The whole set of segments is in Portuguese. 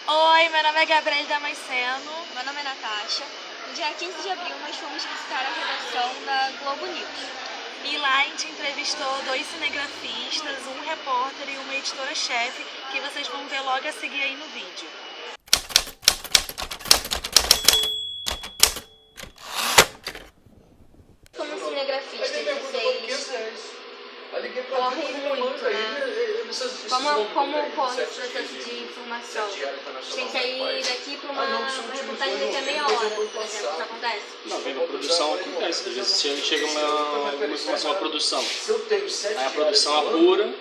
Oi, meu nome é Gabriele Damasceno. Meu nome é Natasha. No dia 15 de abril, nós fomos visitar a redação da Globo News. E lá a gente entrevistou 2 cinegrafistas, um repórter e uma editora-chefe, que vocês vão ver logo a seguir aí no vídeo. Como cinegrafista, vocês correm muito, né? Como ocorre o processo de informação? Tem que ir daqui para uma reportagem daqui a meia hora, por exemplo, isso acontece? Não, vem uma produção acontece. Às vezes chega uma informação à produção. Aí a produção apura,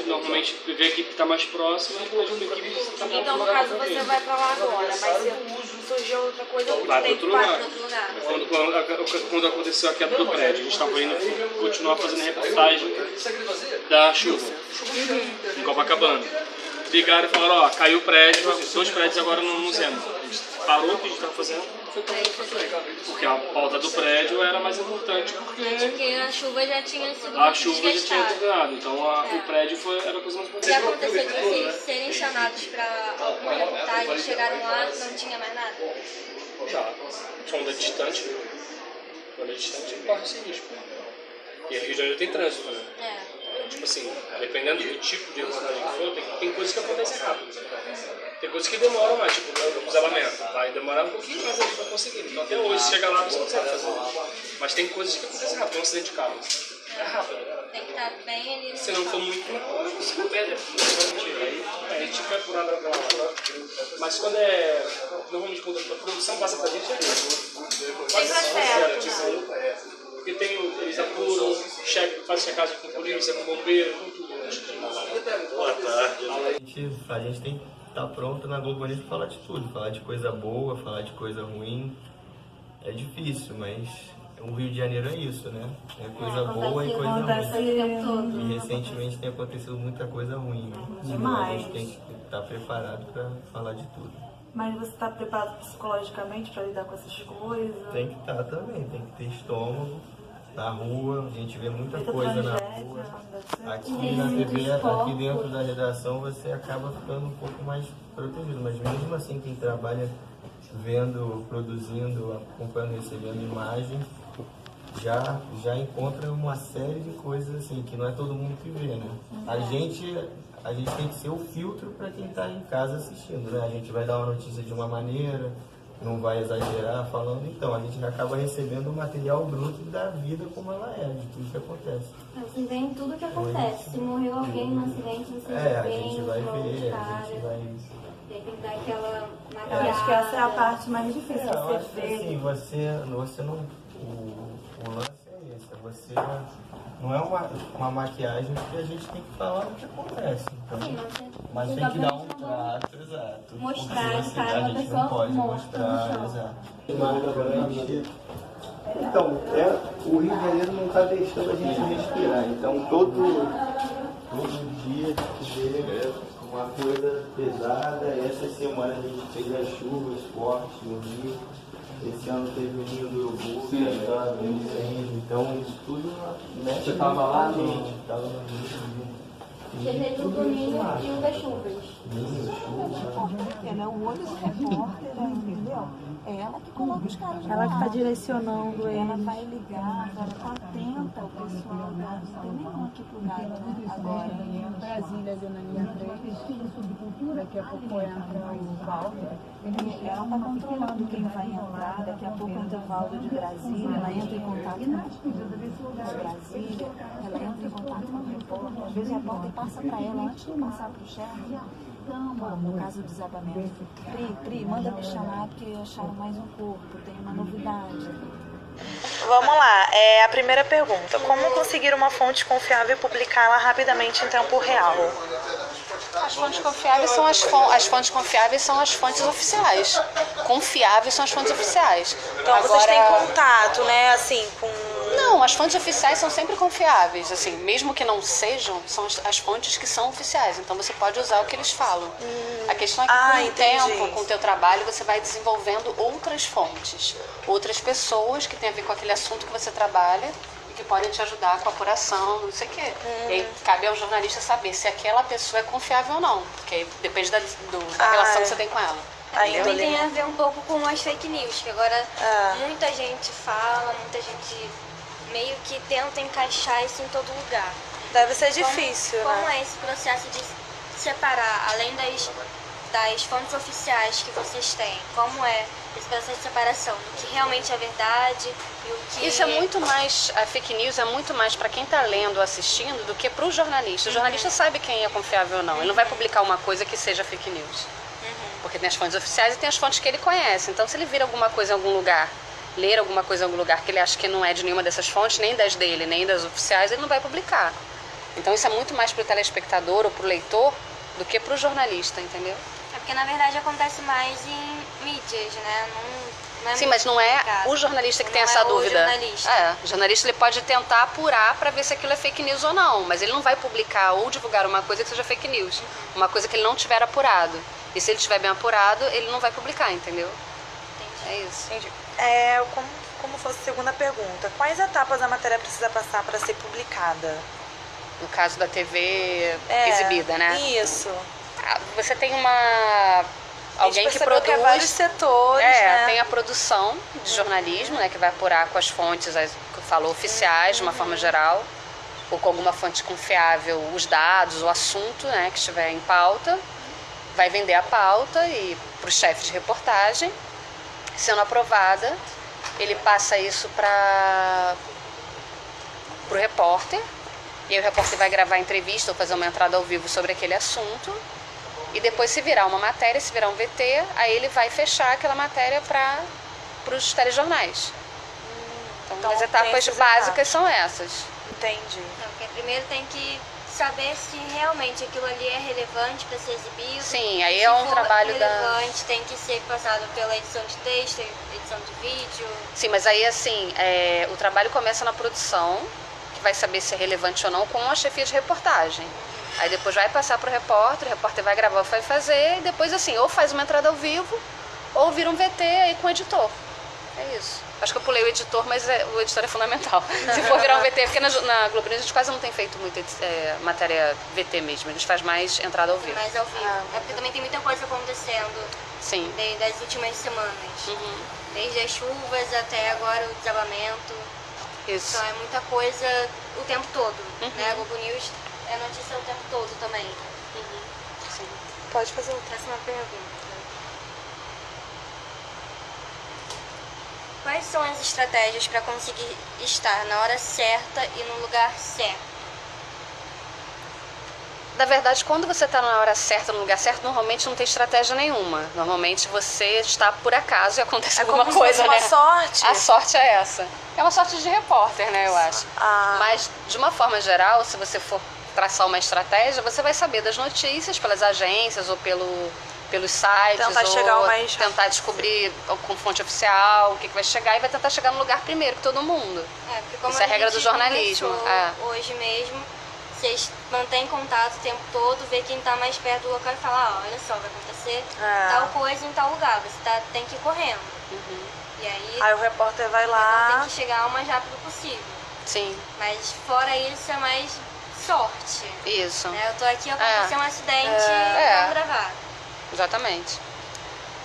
normalmente vê a equipe que está mais próxima e depois uma equipe que está mais Então, no caso, você vai pra lá agora, mas surgiu outra coisa, vai para tem que outro ir lugar. Quando aconteceu a quebra do prédio, a gente estava indo continuar fazendo reportagem da chuva em Copacabana. Ligaram e falaram, ó, caiu o prédio, 2 prédios agora no museu. A gente parou o que a gente estava fazendo, foi para outro prédio. Porque a pauta do prédio era mais importante, Porque a chuva já tinha sido a chuva já tinha desgastada. terminado. Então o prédio era a coisa mais importante. Já aconteceu de vocês serem chamados para alguma reportagem, chegaram lá e não tinha mais nada? Já. Quando é distante, corre esse risco. E a Rio de Janeiro tem trânsito, né? Tipo assim, dependendo do tipo de reportagem que for, tem coisas que acontecem rápido. Tem coisas que demoram mais, tipo o isolamento. Vai demorar um pouquinho mais ali pra conseguir. Então até hoje, se chegar lá, você consegue fazer. Mas tem coisas que acontecem rápido, um acidente de carro. É rápido. Tem que estar bem ali. Se não for muito, você não perde. Aí a gente vai por nada pra lá. Mas quando normalmente quando a produção passa pra gente, é isso. Sempre é certo, né? Porque eles apuram, fazem checagem com polícia, com bombeiro, com tudo. Boa tarde. A gente tem que estar pronto na Globo News para falar de tudo, falar de coisa boa, falar de coisa ruim. É difícil, mas o Rio de Janeiro é isso, né? É coisa boa e coisa ruim. E recentemente tem acontecido muita coisa ruim, né? Demais. A gente tem que estar preparado para falar de tudo. Mas você está preparado psicologicamente para lidar com essas coisas? Tem que estar também, tem que ter estômago. Na rua, a gente vê muita coisa na rua. Aqui na TV, aqui dentro da redação, você acaba ficando um pouco mais protegido. Mas mesmo assim, quem trabalha vendo, produzindo, acompanhando, recebendo imagem, já encontra uma série de coisas assim, que não é todo mundo que vê, né? A gente tem que ser o filtro para quem está em casa assistindo, né? A gente vai dar uma notícia de uma maneira, não vai exagerar falando, então a gente acaba recebendo o material bruto da vida como ela é, de tudo que acontece. Você vê em tudo que acontece. Se morreu alguém no acidente, você a gente vai ver, a gente vai... Tem que dar aquela Eu acho que essa é a parte mais difícil. Eu acho que assim, você não... O lance é esse, você não é uma maquiagem que a gente tem que falar o que acontece. Então, mas tem que dar um trato, exato. Mostrar porque cara, a uma gente pessoa não pode morta no mostrar, chão. exato. Então, o Rio de Janeiro não está deixando a gente respirar. Então, todo dia a gente vê uma coisa pesada. Essa semana a gente teve as chuvas fortes no Rio. Esse ano teve o Ninho do Urubu, incêndio. Então, isso tudo mexe. Você estava lá, gente? Estava no Rio. Você vê tudo Ninho e o das chuvas. Ela é o olho do repórter, entendeu? É ela que coloca os caras Ela que está direcionando Ela ele. vai ligar, ela está atenta ao pessoal. Não tem nenhum aqui pro gato agora. Brasília, ali na linha 3. Daqui a pouco entra o Valdo. Ela está controlando quem vai entrar. Daqui a pouco entra o Valdo de Brasília. Ela entra em contato com de Brasília. Ela entra em contato com o repórter. Às vezes o repórter passa para ela antes de passar para o chefe. No caso do desabamento, Pri, manda me chamar porque acharam mais um corpo, tem uma novidade. Vamos lá, a primeira pergunta. Como conseguir uma fonte confiável e publicá-la rapidamente em tempo real? As fontes confiáveis são as fontes confiáveis são as fontes oficiais. Confiáveis são as fontes oficiais. Então vocês têm contato, né, assim, com... Não, as fontes oficiais são sempre confiáveis, assim, mesmo que não sejam, são as fontes que são oficiais, então você pode usar o que eles falam. A questão é que com o tempo, com o teu trabalho, você vai desenvolvendo outras fontes, outras pessoas que têm a ver com aquele assunto que você trabalha, que podem te ajudar com a apuração, não sei o quê. E aí cabe ao jornalista saber se aquela pessoa é confiável ou não, porque aí depende da relação que você tem com ela. Também tem a ver um pouco com as fake news, que agora muita gente fala, muita gente meio que tenta encaixar isso em todo lugar. Deve ser difícil, Como né? é esse processo de separar, além das fontes oficiais que vocês têm, como é esse processo de separação do que realmente é verdade e o que... Isso é muito mais, a fake news é muito mais para quem está lendo ou assistindo do que para o jornalista. O jornalista sabe quem é confiável ou não. Ele não vai publicar uma coisa que seja fake news. Porque tem as fontes oficiais e tem as fontes que ele conhece. Então, se ele vir alguma coisa em algum lugar, ler alguma coisa em algum lugar que ele acha que não é de nenhuma dessas fontes, nem das dele, nem das oficiais, ele não vai publicar. Então, isso é muito mais para o telespectador ou para o leitor do que para o jornalista, entendeu? É porque, na verdade, acontece mais em mídias, né? Não é Sim, mas não é o jornalista que tem essa dúvida. O jornalista ele pode tentar apurar para ver se aquilo é fake news ou não, mas ele não vai publicar ou divulgar uma coisa que seja fake news, uma coisa que ele não tiver apurado. E se ele estiver bem apurado, ele não vai publicar, entendeu? Entendi. É isso. Entendi. Como fosse a segunda pergunta, quais etapas a matéria precisa passar para ser publicada? No caso da TV exibida, né? Isso. Você tem alguém que produz... Que é vários setores, né? Tem a produção de jornalismo, né, que vai apurar com as fontes, que falou, oficiais, de uma forma geral, ou com alguma fonte confiável, os dados, o assunto, né, que estiver em pauta. Vai vender a pauta e para o chefe de reportagem. Sendo aprovada, ele passa isso para o repórter. E aí o repórter vai gravar entrevista ou fazer uma entrada ao vivo sobre aquele assunto. E depois, se virar uma matéria, se virar um VT, aí ele vai fechar aquela matéria para os telejornais. Então as etapas básicas são essas. Entendi. Porque primeiro tem que saber se realmente aquilo ali é relevante para ser exibido. Sim, aí é um trabalho relevante, tem que ser passado pela edição de texto, edição de vídeo. Sim, mas aí assim, o trabalho começa na produção, que vai saber se é relevante ou não, com a chefia de reportagem. Aí depois vai passar para o repórter vai gravar, vai fazer, e depois assim, ou faz uma entrada ao vivo, ou vira um VT aí com o editor. É isso. Acho que eu pulei o editor, mas o editor é fundamental. Se for virar um VT, porque na Globo News a gente quase não tem feito muita matéria VT mesmo, a gente faz mais entrada ao vivo. Mais ao vivo. É porque também tem muita coisa acontecendo. Sim. Das últimas semanas. Desde as chuvas até agora o desabamento. Isso. Então é muita coisa o tempo todo. Né? A Globo News é notícia o tempo todo também. Sim. Pode fazer outra. Próxima pergunta. Quais são as estratégias para conseguir estar na hora certa e no lugar certo? Na verdade, quando você está na hora certa, no lugar certo, normalmente não tem estratégia nenhuma. Normalmente você está por acaso e acontece alguma coisa, né? É como sorte? A sorte é essa. É uma sorte de repórter, né, eu acho. Mas, de uma forma geral, se você for traçar uma estratégia, você vai saber das notícias pelas agências ou pelos sites, tentar chegar ao mais tentar descobrir com fonte oficial o que vai chegar e vai tentar chegar no lugar primeiro que todo mundo. Porque como isso é a regra do jornalismo. Hoje mesmo, vocês mantêm contato o tempo todo, vê quem está mais perto do local e fala, olha só, vai acontecer tal coisa em tal lugar, você tem que ir correndo. E aí o repórter vai lá. Tem que chegar o mais rápido possível. Sim. Mas fora isso é mais sorte. Isso. Eu tô aqui, aconteceu um acidente, vamos gravar. Exatamente.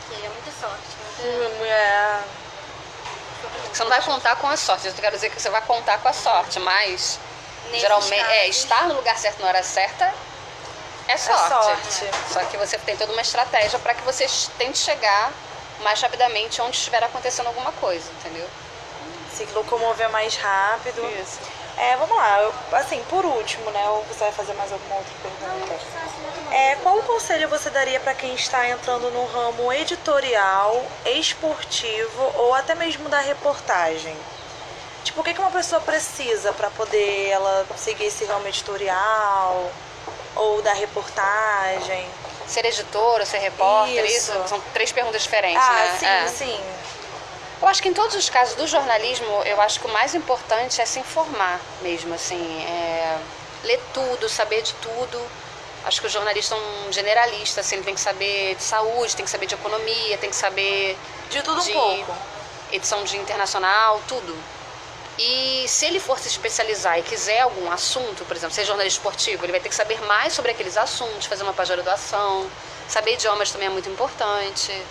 Seria muita sorte. Você não vai contar com a sorte, eu quero dizer que você vai contar com a sorte, mas geralmente estar no lugar certo na hora certa é sorte. Só que você tem toda uma estratégia para que você tente chegar mais rapidamente onde estiver acontecendo alguma coisa, entendeu? Se locomover mais rápido. Isso. Vamos lá, assim, por último, né? Ou você vai fazer mais alguma outra pergunta? Qual conselho você daria para quem está entrando no ramo editorial, esportivo ou até mesmo da reportagem? Tipo, o que uma pessoa precisa para poder ela seguir esse ramo editorial ou da reportagem? Ser editor ou ser repórter, isso? São 3 perguntas diferentes, né? Sim. Eu acho que em todos os casos do jornalismo, eu acho que o mais importante é se informar mesmo, assim, ler tudo, saber de tudo. Acho que o jornalista é um generalista, assim, ele tem que saber de saúde, tem que saber de economia, tem que saber de tudo um pouco. Edição de internacional, tudo. E se ele for se especializar e quiser algum assunto, por exemplo, ser jornalista esportivo, ele vai ter que saber mais sobre aqueles assuntos, fazer uma pós-graduação. Saber idiomas também é muito importante.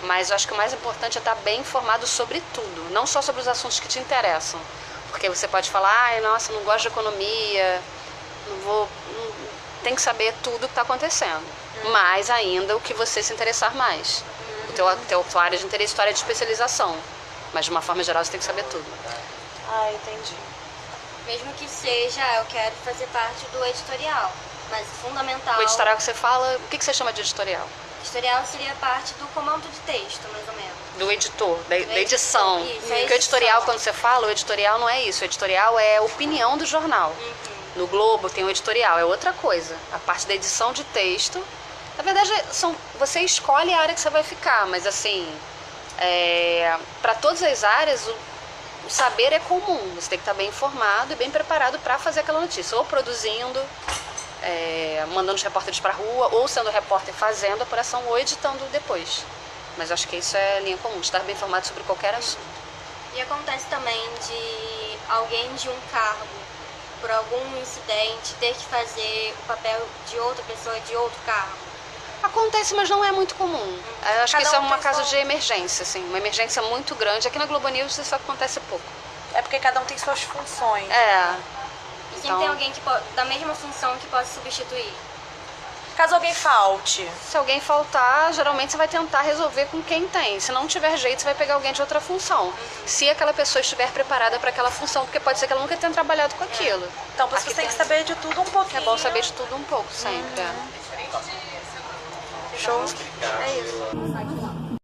Mas eu acho que o mais importante é estar bem informado sobre tudo, não só sobre os assuntos que te interessam. Porque você pode falar, ai, nossa, não gosto de economia, tem que saber tudo o que está acontecendo. Mais ainda o que você se interessar mais. Tua área de interesse, tua área de especialização. Mas de uma forma geral você tem que saber tudo. Ah, entendi. Mesmo que seja, eu quero fazer parte do editorial, mas fundamental... O editorial que você fala, o que você chama de editorial? Editorial seria parte do comando de texto, mais ou menos. Do editor, da edição. Isso, Porque o editorial, quando você fala, o editorial não é isso. O editorial é a opinião do jornal. No Globo tem o editorial, é outra coisa. A parte da edição de texto, na verdade, você escolhe a área que você vai ficar, mas assim, para todas as áreas, o saber é comum. Você tem que estar bem informado e bem preparado para fazer aquela notícia. Ou produzindo, mandando os repórteres para a rua, ou sendo repórter fazendo a apuração, ou editando depois. Mas acho que isso é linha comum, estar bem informado sobre qualquer assunto. E acontece também de alguém de um cargo, por algum incidente, ter que fazer o papel de outra pessoa de outro cargo. Acontece, mas não é muito comum. Eu acho que isso é uma casa de emergência, assim, uma emergência muito grande. Aqui na Globo News isso acontece pouco. É porque cada um tem suas funções. E sempre tem alguém da mesma função que pode substituir. Caso alguém falte. Se alguém faltar, geralmente você vai tentar resolver com quem tem. Se não tiver jeito, você vai pegar alguém de outra função. Se aquela pessoa estiver preparada para aquela função, porque pode ser que ela nunca tenha trabalhado com aquilo. Então você tem que saber de tudo um pouquinho. É bom saber de tudo um pouco, sempre. Show. É isso.